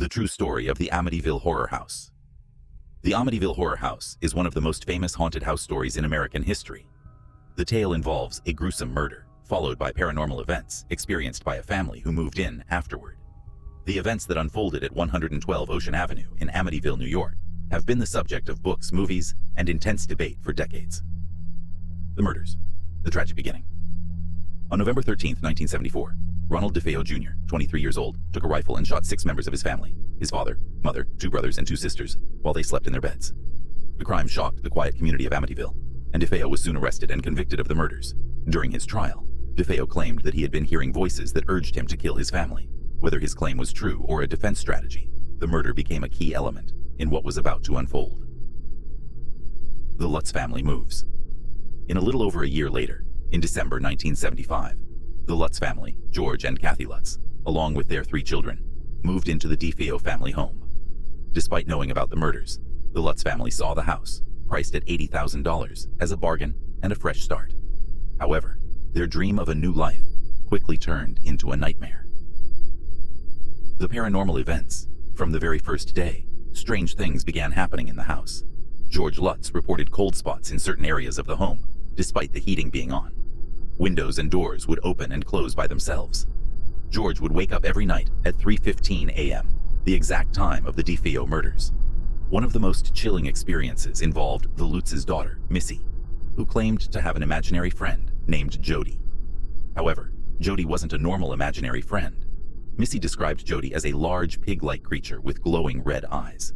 The true story of the Amityville Horror House. The Amityville Horror House is one of the most famous haunted house stories in American history. The tale involves a gruesome murder, followed by paranormal events experienced by a family who moved in afterward. The events that unfolded at 112 Ocean Avenue in Amityville, New York, have been the subject of books, movies, and intense debate for decades. The murders. The tragic beginning. On November 13, 1974, Ronald DeFeo Jr., 23 years old, took a rifle and shot 6 members of his family, his father, mother, 2 brothers, and 2 sisters, while they slept in their beds. The crime shocked the quiet community of Amityville, and DeFeo was soon arrested and convicted of the murders. During his trial, DeFeo claimed that he had been hearing voices that urged him to kill his family. Whether his claim was true or a defense strategy, the murder became a key element in what was about to unfold. The Lutz family moves. In a little over a year later, in December 1975, the Lutz family, George and Kathy Lutz, along with their 3 children, moved into the DeFeo family home. Despite knowing about the murders, the Lutz family saw the house, priced at $80,000, as a bargain and a fresh start. However, their dream of a new life quickly turned into a nightmare. The paranormal events. From the very first day, strange things began happening in the house. George Lutz reported cold spots in certain areas of the home, despite the heating being on. Windows and doors would open and close by themselves. George would wake up every night at 3:15 a.m., the exact time of the DeFeo murders. One of the most chilling experiences involved the Lutz's daughter, Missy, who claimed to have an imaginary friend named Jody. However, Jody wasn't a normal imaginary friend. Missy described Jody as a large pig-like creature with glowing red eyes.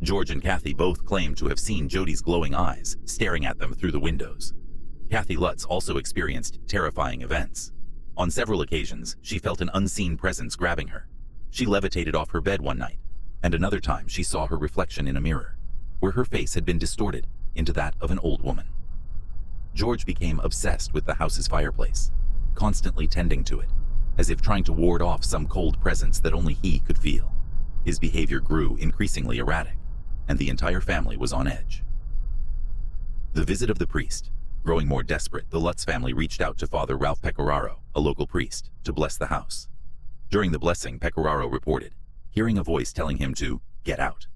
George and Kathy both claimed to have seen Jody's glowing eyes staring at them through the windows. Kathy Lutz also experienced terrifying events. On several occasions, she felt an unseen presence grabbing her. She levitated off her bed one night, and another time she saw her reflection in a mirror, where her face had been distorted into that of an old woman. George became obsessed with the house's fireplace, constantly tending to it, as if trying to ward off some cold presence that only he could feel. His behavior grew increasingly erratic, and the entire family was on edge. The visit of the priest. Growing more desperate, the Lutz family reached out to Father Ralph Pecoraro, a local priest, to bless the house. During the blessing, Pecoraro reported hearing a voice telling him to get out.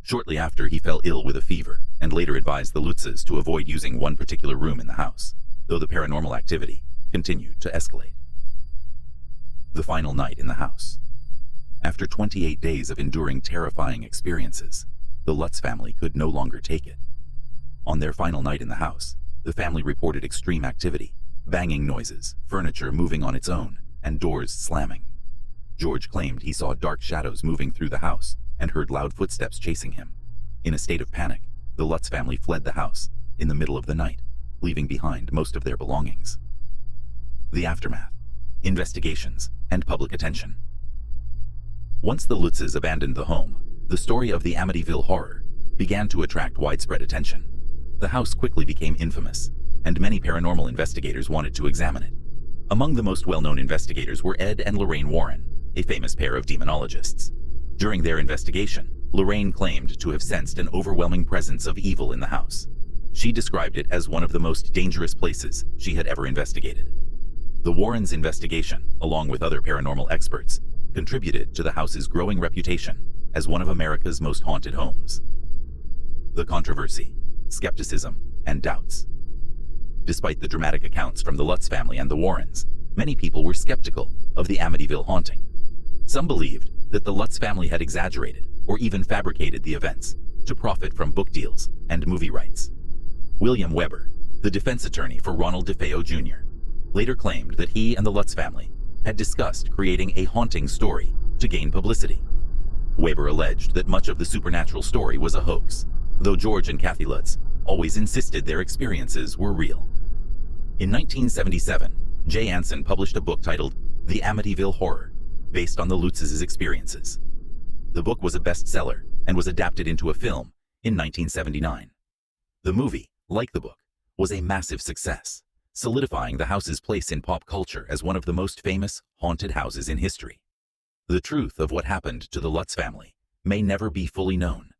Shortly after, he fell ill with a fever and later advised the Lutzes to avoid using one particular room in the house, though the paranormal activity continued to escalate. The final night in the house. After 28 days of enduring terrifying experiences, the Lutz family could no longer take it. On their final night in the house, the family reported extreme activity, banging noises, furniture moving on its own, and doors slamming. George claimed he saw dark shadows moving through the house and heard loud footsteps chasing him. In a state of panic, the Lutz family fled the house in the middle of the night, leaving behind most of their belongings. The aftermath, investigations, and public attention. Once the Lutzes abandoned the home, the story of the Amityville Horror began to attract widespread attention. The house quickly became infamous, and many paranormal investigators wanted to examine it. Among the most well-known investigators were Ed and Lorraine Warren, a famous pair of demonologists. During their investigation, Lorraine claimed to have sensed an overwhelming presence of evil in the house. She described it as one of the most dangerous places she had ever investigated. The Warrens' investigation, along with other paranormal experts, contributed to the house's growing reputation as one of America's most haunted homes. The controversy, skepticism, and doubts. Despite the dramatic accounts from the Lutz family and the Warrens, many people were skeptical of the Amityville haunting. Some believed that the Lutz family had exaggerated or even fabricated the events to profit from book deals and movie rights. William Weber, the defense attorney for Ronald DeFeo Jr., later claimed that he and the Lutz family had discussed creating a haunting story to gain publicity. Weber alleged that much of the supernatural story was a hoax, though George and Kathy Lutz always insisted their experiences were real. In 1977, Jay Anson published a book titled The Amityville Horror, based on the Lutzes' experiences. The book was a bestseller and was adapted into a film in 1979. The movie, like the book, was a massive success, solidifying the house's place in pop culture as one of the most famous haunted houses in history. The truth of what happened to the Lutz family may never be fully known.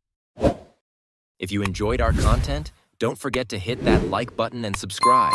If you enjoyed our content, don't forget to hit that like button and subscribe.